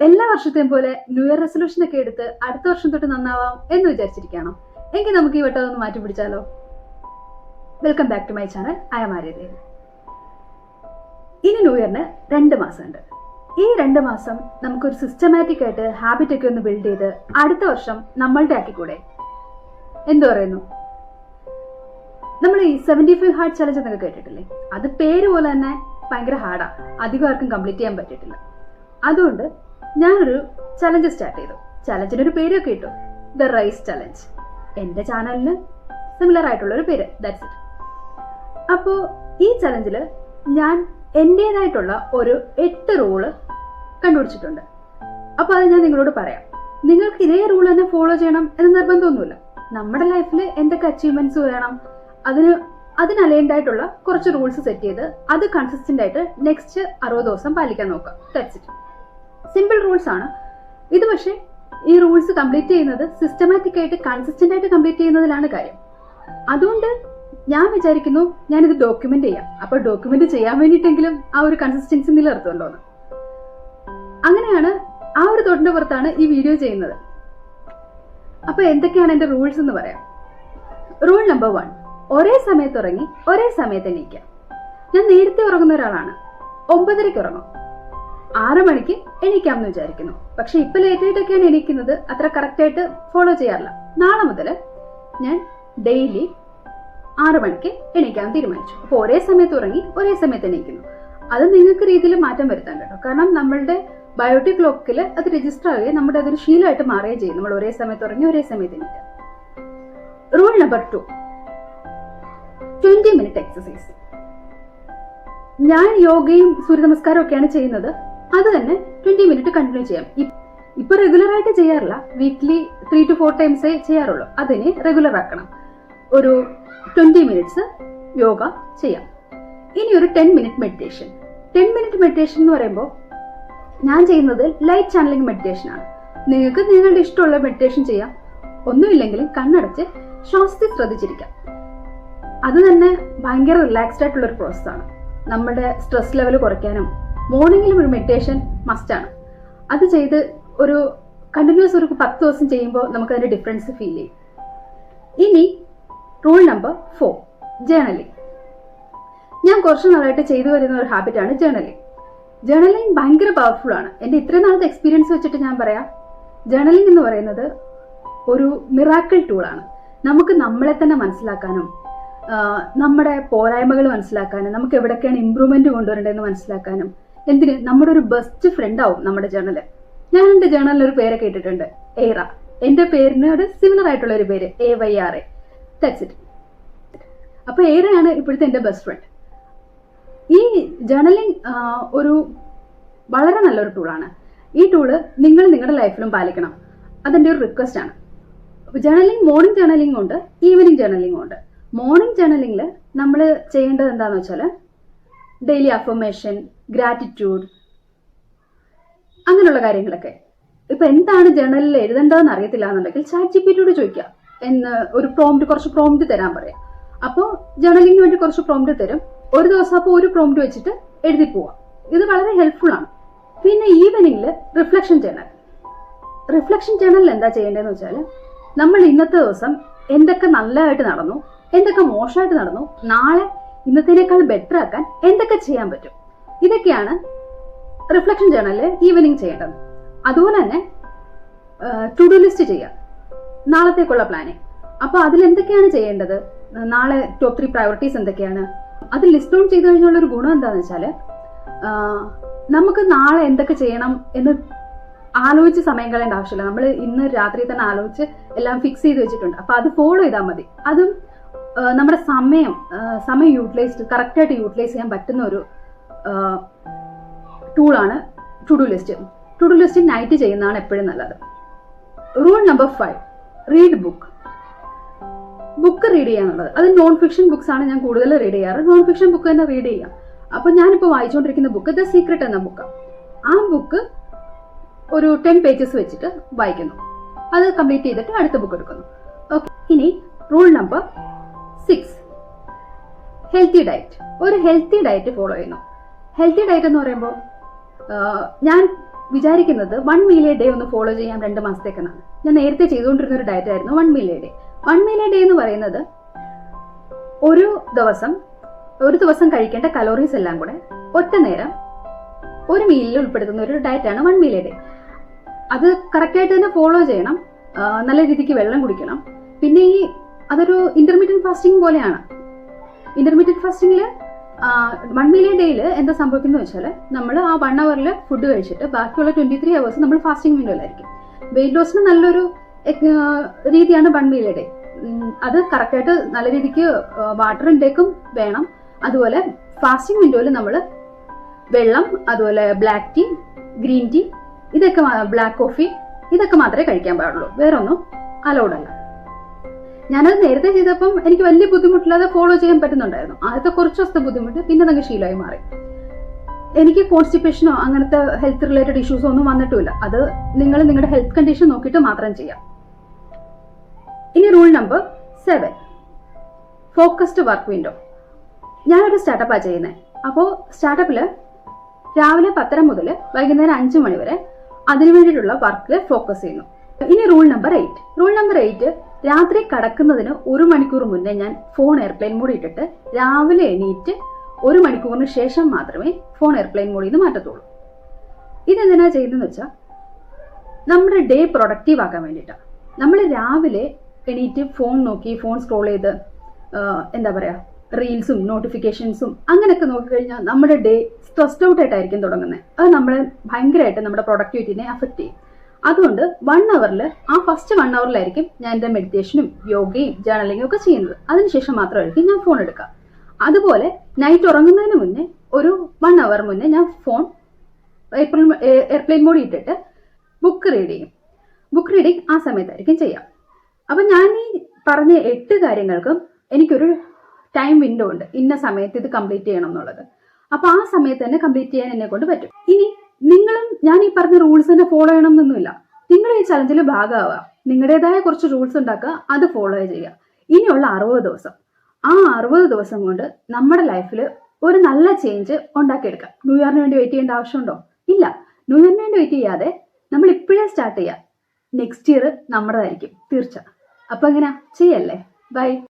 എല്ലാ വർഷത്തെയും പോലെ new year resolution ഒക്കെ എടുത്ത് അടുത്ത വർഷം തൊട്ട് നന്നാവാം എന്ന് വിചാരിച്ചിരിക്കുകയാണോ? എങ്കിൽ നമുക്ക് ഈ വട്ടം ഒന്ന് മാറ്റി പിടിച്ചാലോ? Welcome back to my channel. I am Aryadev. ഇനി ന്യൂ ഇയറിന് 2 മാസമുണ്ട്. ഈ 2 മാസം നമുക്കൊരു സിസ്റ്റമാറ്റിക് ആയിട്ട് ഹാബിറ്റ് ഒക്കെ ഒന്ന് ബിൽഡ് ചെയ്ത് അടുത്ത വർഷം നമ്മളുടെ ആക്കിക്കൂടെ? എന്തു പറയുന്നു? നമ്മൾ ഈ 75 ഹാർഡ് ചലഞ്ച് എന്നൊക്കെ കേട്ടിട്ടില്ലേ? അത് പേര് പോലെ തന്നെ ഭയങ്കര ഹാർഡാ, അധികം ആർക്കും കംപ്ലീറ്റ് ചെയ്യാൻ പറ്റിയിട്ടില്ല. അതുകൊണ്ട് ഞാനൊരു ചലഞ്ച് സ്റ്റാർട്ട് ചെയ്തു. ചലഞ്ചിനൊരു പേരൊക്കെ ഇട്ടു, ദ റൈസ് ചലഞ്ച്. എൻ്റെ ചാനലിന് സിമിലർ ആയിട്ടുള്ള ഒരു പേര്, ദാറ്റ്സ് ഇറ്റ്. അപ്പോൾ ഈ ചലഞ്ചിൽ ഞാൻ എൻ്റേതായിട്ടുള്ള ഒരു 8 റൂള് കണ്ടുപിടിച്ചിട്ടുണ്ട്. അപ്പോൾ അത് ഞാൻ നിങ്ങളോട് പറയാം. നിങ്ങൾക്ക് ഇതേ റൂൾ തന്നെ ഫോളോ ചെയ്യണം എന്ന് നിർബന്ധമൊന്നുമില്ല. നമ്മുടെ ലൈഫിൽ എന്തൊക്കെ അച്ചീവ്മെന്റ്സ് വേണം, അതിന് അലൈൻഡ് ആയിട്ടുള്ള കുറച്ച് റൂൾസ് സെറ്റ് ചെയ്ത് അത് കൺസിസ്റ്റന്റ് ആയിട്ട് നെക്സ്റ്റ് 60 ദിവസം പാലിക്കാൻ നോക്കാം. That's it. സിമ്പിൾ റൂൾസ് ആണ് ഇത്. പക്ഷേ ഈ റൂൾസ് കംപ്ലീറ്റ് ചെയ്യുന്നത് സിസ്റ്റമാറ്റിക് ആയിട്ട് കൺസിസ്റ്റന്റ് ആയിട്ട് കംപ്ലീറ്റ് ചെയ്യുന്നതിലാണ് കാര്യം. അതുകൊണ്ട് ഞാൻ വിചാരിക്കുന്നു ഞാനിത് ഡോക്യുമെന്റ് ചെയ്യാം. അപ്പോൾ ഡോക്യുമെന്റ് ചെയ്യാൻ വേണ്ടിയിട്ടെങ്കിലും ആ ഒരു കൺസിസ്റ്റൻസി നിലനിർത്തുമല്ലോ എന്ന്. അങ്ങനെയാണ്, ആ ഒരു തൊട്ടിന്റെ പുറത്താണ് ഈ വീഡിയോ ചെയ്യുന്നത്. അപ്പൊ എന്തൊക്കെയാണ് എന്റെ റൂൾസ് എന്ന് പറയാം. റൂൾ നമ്പർ 1, ഒരേ സമയത്ത് ഉറങ്ങി ഒരേ സമയത്ത് എണീക്കാം. ഞാൻ നേരത്തെ ഉറങ്ങുന്ന ഒരാളാണ്. 9:30 ഉറങ്ങും, 6 മണിക്ക് എണീക്കാമെന്ന് വിചാരിക്കുന്നു. പക്ഷെ ഇപ്പൊ ലേറ്റ് ആയിട്ടൊക്കെയാണ് എണീക്കുന്നത്. അത്ര കറക്റ്റ് ആയിട്ട് ഫോളോ ചെയ്യാറില്ല. നാളെ മുതൽ ഞാൻ ഡെയിലി 6 മണിക്ക് എണീക്കാമെന്ന് തീരുമാനിച്ചു. അപ്പൊ ഒരേ സമയത്ത് ഉറങ്ങി ഒരേ സമയത്ത് എണീക്കുന്നു. അത് നിങ്ങൾക്ക് രീതിയിൽ മാറ്റം വരുത്താൻ കേട്ടോ. കാരണം നമ്മളുടെ ബയോട്ടിക് ക്ലോക്കിൽ അത് രജിസ്റ്റർ ആവുകയും നമ്മുടെ അതൊരു ശീലമായിട്ട് മാറുകയും ചെയ്യും. നമ്മൾ ഒരേ സമയത്ത് ഉറങ്ങി ഒരേ സമയത്ത് എണീക്കാം. Rule number 2, 20 minute exercise. ഞാൻ യോഗയും സൂര്യ നമസ്കാരം ഒക്കെയാണ് ചെയ്യുന്നത്. അത് തന്നെ 20 മിനിറ്റ് കണ്ടിന്യൂ ചെയ്യാം. ഇപ്പൊ റെഗുലർ ആയിട്ട് ചെയ്യാറില്ല, വീക്ക്ലി 3 to 4 ടൈംസേ ചെയ്യാറുള്ളൂ. അതിനെ റെഗുലർ ആക്കണം. ഒരു 20 മിനിറ്റ്സ് യോഗ ചെയ്യാം. ഇനി ഒരു 10 മിനിറ്റ് മെഡിറ്റേഷൻ. 10 മിനിറ്റ് മെഡിറ്റേഷൻ എന്ന് പറയുമ്പോൾ ഞാൻ ചെയ്യുന്നത് ലൈറ്റ് ചാനലിംഗ് മെഡിറ്റേഷൻ ആണ്. നിങ്ങൾക്ക് നിങ്ങളുടെ ഇഷ്ടമുള്ള മെഡിറ്റേഷൻ ചെയ്യാം. ഒന്നുമില്ലെങ്കിലും കണ്ണടച്ച് ശ്വാസത്തിൽ ശ്രദ്ധിച്ചിരിക്കാം. അത് തന്നെ ഭയങ്കര റിലാക്സ്ഡ് ആയിട്ടുള്ള ഒരു പ്രോസസ് ആണ്. നമ്മുടെ സ്ട്രെസ് ലെവൽ കുറയ്ക്കാനും മോർണിംഗിലും ഒരു മെഡിറ്റേഷൻ മസ്റ്റാണ്. അത് ചെയ്ത് ഒരു കണ്ടിന്യൂസ് ഒരു 10 ദിവസം ചെയ്യുമ്പോൾ നമുക്ക് അതിന്റെ ഡിഫറൻസ് ഫീൽ ചെയ്യും. ഇനി റൂൾ നമ്പർ 4, ജേർണലിംഗ്. ഞാൻ കുറച്ച് നാളായിട്ട് ചെയ്തു വരുന്ന ഒരു ഹാബിറ്റാണ് ജേർണലിംഗ്. ജേർണലിംഗ് ഭയങ്കര പവർഫുൾ ആണ്. എൻ്റെ ഇത്രയും നാളത്തെ എക്സ്പീരിയൻസ് വെച്ചിട്ട് ഞാൻ പറയാം, ജേർണലിംഗ് എന്ന് പറയുന്നത് ഒരു മിറാക്കിൾ ടൂളാണ്. നമുക്ക് നമ്മളെ തന്നെ മനസ്സിലാക്കാനും നമ്മുടെ പോരായ്മകൾ മനസ്സിലാക്കാനും നമുക്ക് എവിടെയൊക്കെയാണ് ഇമ്പ്രൂവ്മെന്റ് കൊണ്ടുവരേണ്ടതെന്ന് മനസ്സിലാക്കാനും നമ്മുടെ ഒരു ബെസ്റ്റ് ഫ്രണ്ട് ആവും നമ്മുടെ ജേർണല്. ഞാൻ എൻ്റെ ജേർണലിൽ ഒരു പേരൊക്കെ ഇട്ടിട്ടുണ്ട്, എയ്റ. എൻ്റെ പേരിനോട് സിമിലർ ആയിട്ടുള്ള ഒരു പേര്, AYRA. That's it. അപ്പൊ എയ്റയാണ് ഇപ്പോഴത്തെ എൻ്റെ ബെസ്റ്റ് ഫ്രണ്ട്. ഈ ജേർണലിംഗ് ഒരു വളരെ നല്ലൊരു ടൂളാണ്. ഈ ടൂള് നിങ്ങൾ നിങ്ങളുടെ ലൈഫിലും പാലിക്കണം. അതെൻ്റെ ഒരു റിക്വസ്റ്റ് ആണ്. ജേർണലിംഗ് മോർണിംഗ് ജേർണലിംഗ് ഉണ്ട്, ഈവനിങ് ജേർണലിംഗ് ഉണ്ട്. മോർണിംഗ് ജേർണലിംഗിൽ നമ്മൾ ചെയ്യേണ്ടത് എന്താണെന്ന് വെച്ചാൽ ഡെയിലി അഫർമേഷൻ, ഗ്രാറ്റിറ്റ്യൂഡ്, അങ്ങനെയുള്ള കാര്യങ്ങളൊക്കെ. ഇപ്പൊ എന്താണ് ജേർണലിൽ എഴുതേണ്ടതെന്ന് അറിയത്തില്ല എന്നുണ്ടെങ്കിൽ ChatGPTയോട് ചോദിക്കുക. ഒരു കുറച്ച് പ്രോംപ്റ്റ് തരാൻ പറയാം. അപ്പോൾ ജേർണലിംഗിന് വേണ്ടി കുറച്ച് പ്രോംപ്റ്റ് തരും. ഒരു ദിവസം അപ്പോൾ ഒരു പ്രോംപ്റ്റ് വെച്ചിട്ട് എഴുതി പോവാം. ഇത് വളരെ ഹെൽപ്ഫുൾ ആണ്. പിന്നെ ഈവനിങ്ങിൽ റിഫ്ലക്ഷൻ ജേർണൽ. റിഫ്ലക്ഷൻ ജേർണലിൽ എന്താ ചെയ്യേണ്ടതെന്ന് വെച്ചാൽ നമ്മൾ ഇന്നത്തെ ദിവസം എന്തൊക്കെ നല്ലതായിട്ട് നടന്നു, എന്തൊക്കെ മോശമായിട്ട് നടന്നു, നാളെ ഇന്നത്തേക്കാൾ ബെറ്റർ ആക്കാൻ എന്തൊക്കെ ചെയ്യാൻ പറ്റും, ഇതൊക്കെയാണ് റിഫ്ലക്ഷൻ ജേർണലിൽ ഈവനിങ് ചെയ്യേണ്ടത്. അതുപോലെ തന്നെ ടു ഡു ലിസ്റ്റ് ചെയ്യാം, നാളത്തേക്കുള്ള പ്ലാനിങ്. അപ്പോൾ അതിൽ എന്തൊക്കെയാണ് ചെയ്യേണ്ടത്, നാളെ ടോപ്പ് 3 പ്രയോറിറ്റീസ് എന്തൊക്കെയാണ്, അത് ലിസ്റ്റ് ഡൗൺ ചെയ്ത് കഴിഞ്ഞുള്ള ഒരു ഗുണം എന്താണെന്ന് വെച്ചാൽ നമുക്ക് നാളെ എന്തൊക്കെ ചെയ്യണം എന്ന് ആലോചിച്ച് സമയം കളയേണ്ട ആവശ്യമില്ല. നമ്മൾ ഇന്ന് രാത്രി തന്നെ ആലോചിച്ച് എല്ലാം ഫിക്സ് ചെയ്ത് വെച്ചിട്ടുണ്ട്. അപ്പൊ അത് ഫോളോ ചെയ്താൽ മതി. അതും നമ്മുടെ സമയം കറക്റ്റായിട്ട് യൂട്ടിലൈസ് ചെയ്യാൻ പറ്റുന്ന ഒരു ടൂളാണ് to do list. To do list night ചെയ്യുന്നതാണ് എപ്പോഴും നല്ലത്. Rule number 5, read book. Book read ചെയ്യാന്നുള്ളത്, അത് നോൺ ഫിക്ഷൻ ബുക്സ് ആണ് ഞാൻ കൂടുതൽ റീഡ് ചെയ്യാറ്. നോൺ ഫിക്ഷൻ ബുക്ക് തന്നെ റീഡ് ചെയ്യാം. അപ്പൊ ഞാനിപ്പോൾ വായിച്ചുകൊണ്ടിരിക്കുന്ന ബുക്ക് ദ സീക്രട്ട് എന്ന ബുക്കാണ്. ആ ബുക്ക് ഒരു 10 പേജസ് വെച്ചിട്ട് വായിക്കുന്നു. അത് കംപ്ലീറ്റ് ചെയ്തിട്ട് അടുത്ത ബുക്ക് എടുക്കുന്നു. ഓക്കെ. ഇനി റൂൾ നമ്പർ 6, ഹെൽത്തി ഡയറ്റ്. ഒരു ഹെൽത്തി ഡയറ്റ് ഫോളോ ചെയ്യുന്നു. ഹെൽത്തി ഡയറ്റ് എന്ന് പറയുമ്പോൾ ഞാൻ വിചാരിക്കുന്നത് 1 മീൽ എ ഡേ ഒന്ന് ഫോളോ ചെയ്യാം 2 മാസത്തേക്കെന്നാണ്. ഞാൻ നേരത്തെ ചെയ്തുകൊണ്ടിരുന്ന ഒരു ഡയറ്റ് ആയിരുന്നു 1 meal A day. 1 meal A day എന്ന് പറയുന്നത് ഒരു ദിവസം കഴിക്കേണ്ട കലോറീസ് എല്ലാം കൂടെ ഒറ്റ നേരം ഒരു മീലിൽ ഉൾപ്പെടുത്തുന്ന ഒരു ഡയറ്റാണ് 1 മീൽ എ ഡേ. അത് കറക്റ്റായിട്ട് തന്നെ ഫോളോ ചെയ്യണം. നല്ല രീതിക്ക് വെള്ളം കുടിക്കണം. പിന്നെ അതൊരു ഇന്റർമീഡിയറ്റ് ഫാസ്റ്റിംഗ് പോലെയാണ്. ഇന്റർമീഡിയറ്റ് ഫാസ്റ്റിംഗിൽ 1 മീൽ എ ഡേയിൽ എന്താ സംഭവിക്കുന്നത് വെച്ചാൽ നമ്മൾ ആ 1 അവറിൽ ഫുഡ് കഴിച്ചിട്ട് ബാക്കിയുള്ള 23 അവേഴ്സ് നമ്മൾ ഫാസ്റ്റിംഗ് വിൻഡോയിലായിരിക്കും. വെയിറ്റ് ലോസിന് നല്ലൊരു രീതിയാണ് 1 മീൽ എ ഡേ. അത് കറക്റ്റായിട്ട് നല്ല രീതിക്ക് വാട്ടർ ഇൻടേക്കും വേണം. അതുപോലെ ഫാസ്റ്റിംഗ് വിൻഡോയിൽ നമ്മൾ വെള്ളം, അതുപോലെ ബ്ലാക്ക് ടീ, ഗ്രീൻ ടീ, ഇതൊക്കെ ബ്ലാക്ക് കോഫി ഇതൊക്കെ മാത്രമേ കഴിക്കാൻ പാടുള്ളൂ. വേറെ ഒന്നും അലൗഡ് അല്ല. ഞാനത് നേരത്തെ ചെയ്തപ്പം എനിക്ക് വലിയ ബുദ്ധിമുട്ടില്ലാതെ ഫോളോ ചെയ്യാൻ പറ്റുന്നുണ്ടായിരുന്നു. ആദ്യത്തെ കുറച്ച് ദിവസത്തെ ബുദ്ധിമുട്ട് പിന്നെ അതങ്ങ് ശീലമായി മാറി. എനിക്ക് കോൺസ്റ്റിപ്പേഷനോ അങ്ങനത്തെ ഹെൽത്ത് റിലേറ്റഡ് ഇഷ്യൂസോ ഒന്നും വന്നിട്ടില്ല. അത് നിങ്ങൾ നിങ്ങളുടെ ഹെൽത്ത് കണ്ടീഷൻ നോക്കിയിട്ട് മാത്രം ചെയ്യാം. ഇനി rule number 7, focused work window. ഞാനൊരു സ്റ്റാർട്ടപ്പാണ് ചെയ്യുന്നത്. അപ്പോൾ സ്റ്റാർട്ടപ്പിൽ രാവിലെ 10:30 മുതൽ വൈകുന്നേരം 5 മണി വരെ അതിനു വേണ്ടിയിട്ടുള്ള വർക്കിൽ ഫോക്കസ് ചെയ്യുന്നു. ഇനി റൂൾ നമ്പർ 8. റൂൾ നമ്പർ 8, രാത്രി കടക്കുന്നതിന് 1 മണിക്കൂർ മുന്നേ ഞാൻ ഫോൺ എയർപ്ലെയിൻ മോഡ് ഇട്ടിട്ട് രാവിലെ എണീറ്റ് 1 മണിക്കൂറിന് ശേഷം മാത്രമേ ഫോൺ എയർപ്ലെയിൻ മോഡിൽ നിന്ന് മാറ്റത്തുള്ളൂ. ഇതെന്തിനാ ചെയ്യുന്നതെന്ന് വെച്ചാൽ നമ്മുടെ ഡേ പ്രൊഡക്റ്റീവ് ആക്കാൻ വേണ്ടിയിട്ടാണ്. നമ്മൾ രാവിലെ എണീറ്റ് ഫോൺ നോക്കി ഫോൺ സ്ക്രോൾ ചെയ്ത് എന്താ പറയുക, റീൽസും നോട്ടിഫിക്കേഷൻസും അങ്ങനെയൊക്കെ നോക്കിക്കഴിഞ്ഞാൽ നമ്മുടെ ഡേ സ്ട്രെസ്ഡ് ഔട്ട് ആയിട്ടായിരിക്കും തുടങ്ങുന്നത്. അത് നമ്മളെ ഭയങ്കരമായിട്ട് നമ്മുടെ പ്രൊഡക്ടിവിറ്റിനെ അഫക്റ്റ് ചെയ്യും. അതുകൊണ്ട് 1 അവറിൽ ഫസ്റ്റ് 1 അവറിലായിരിക്കും ഞാൻ എൻ്റെ മെഡിറ്റേഷനും യോഗയും ജേർണലിങ്ങും ഒക്കെ ചെയ്യുന്നത്. അതിനുശേഷം മാത്രമായിരിക്കും ഞാൻ ഫോൺ എടുക്കുക. അതുപോലെ നൈറ്റ് ഉറങ്ങുന്നതിന് മുന്നേ ഒരു 1 അവർ മുന്നേ ഞാൻ ഫോൺ എയർപ്ലെയിൻ മോഡ് ഇട്ടിട്ട് ബുക്ക് റീഡ് ചെയ്യും. ബുക്ക് റീഡിങ് ആ സമയത്തായിരിക്കും ചെയ്യാം. അപ്പം ഞാൻ ഈ പറഞ്ഞ 8 കാര്യങ്ങൾക്കും എനിക്കൊരു ടൈം വിൻഡോ ഉണ്ട്. ഇന്ന സമയത്ത് ഇത് കംപ്ലീറ്റ് ചെയ്യണം എന്നുള്ളത്. അപ്പോൾ ആ സമയത്ത് തന്നെ കംപ്ലീറ്റ് ചെയ്യാൻ എന്നെ കൊണ്ട് പറ്റും. ഇനി നിങ്ങളും ഞാൻ ഈ പറഞ്ഞ റൂൾസ് തന്നെ ഫോളോ ചെയ്യണം എന്നൊന്നുമില്ല. നിങ്ങൾ ഈ ചലഞ്ചിൽ ഭാഗമാവുക, നിങ്ങളുടേതായ കുറച്ച് റൂൾസ് ഉണ്ടാക്കുക, അത് ഫോളോ ചെയ്യുക. ഇനിയുള്ള 60 ദിവസം, ആ 60 ദിവസം കൊണ്ട് നമ്മുടെ ലൈഫിൽ ഒരു നല്ല ചേഞ്ച് ഉണ്ടാക്കിയെടുക്കാം. ന്യൂ ഇയറിന് വേണ്ടി വെയിറ്റ് ചെയ്യേണ്ട ആവശ്യമുണ്ടോ? ഇല്ല. ന്യൂ ഇയറിന് വേണ്ടി വെയിറ്റ് ചെയ്യാതെ നമ്മൾ ഇപ്പോഴേ സ്റ്റാർട്ട് ചെയ്യുക. നെക്സ്റ്റ് ഇയർ നമ്മുടേതായിരിക്കും തീർച്ച. അപ്പോൾ എങ്ങനെയാ ചെയ്യല്ലേ? ബൈ.